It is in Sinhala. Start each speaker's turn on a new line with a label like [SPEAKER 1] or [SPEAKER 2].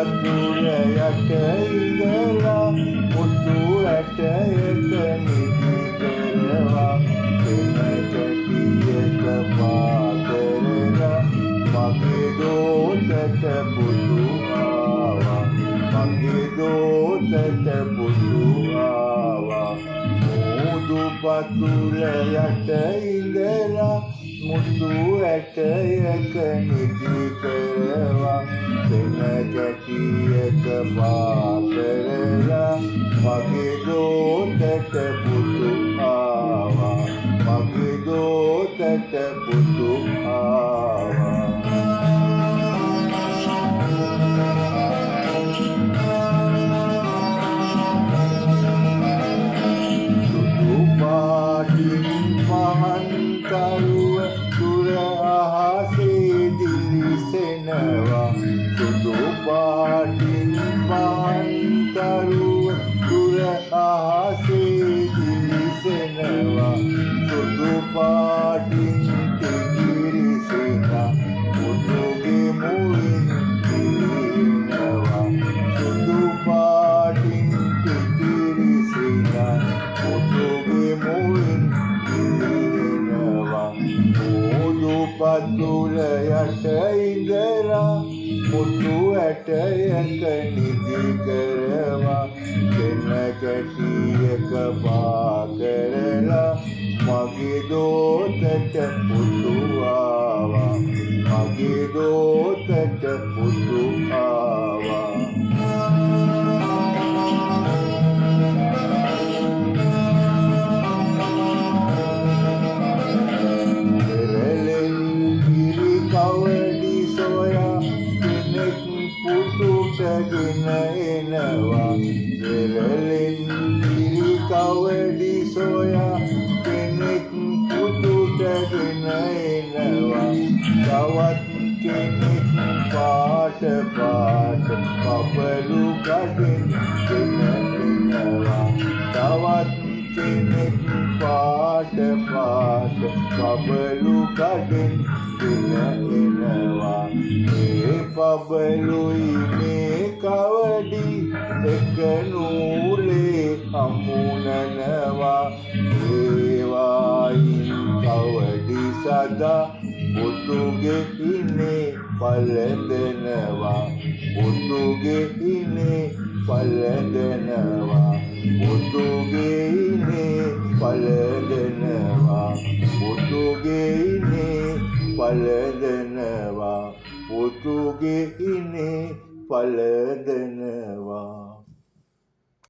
[SPEAKER 1] පතුල යට ඉඳලා මුතු ඇටයක නිදි කරවා පෙන කැටියක පා කරලා මගේ දෝතට පුතු ආවා මගේ දෝතට පුතු ආවා මුදු පතුල යට ඉඳලා මුතු ඇටයක නිදි කරවා පෙන කැටියක පා කරලා මගේ දෝතට පුතු ආවා මගේ දෝතට පුතු ආවා සුදු පාටින් පහන් තරුව දුර අහසේ දිලිසෙනවා සුදු පාටින් පහන් තරුව දුර අහසේ දිලිසෙනවා සුදු පාටින් තිගිරිසෙනා මුතුගේ මුවින් දිලිනවා සුදු පාටින් තිගිරිසෙනා මුතුගේ මුවින් දිලිනවා මුදු පතුල යට ඉඳලා මුතු ඇටයක නිදි කරවා පෙන කැටියක පා කරලා මගේ දෝතට පුතු ආවා මගේ දෝතට පුතු ආවා පෙරළෙන් කිරි කවඩි සොයා කෙනෙක් පුතුටගෙන එනවා පෙරළෙන් කිරි කවඩි සොයා කෙනෙක් පුතුටගෙන එනවා තවත් කෙනෙක් පාට පාට කබලු කඩෙන් ගෙන එනවා තවත් කෙනෙක් පාට පාට කබලු කඩෙන් ගෙන එනවා මේ පබලුයි මේ කවඩි එක නූලේ හමුනනවා ඒවායින් කවඩි සදා පුතුගේ ඉනේ පළඳනවා පුතුගේ ඉනේ පළඳනවා පුතුගේ ඉනේ පළඳනවා පුතුගේ ඉනේ පළඳනවා පුතුගේ ඉනේ පළඳනවා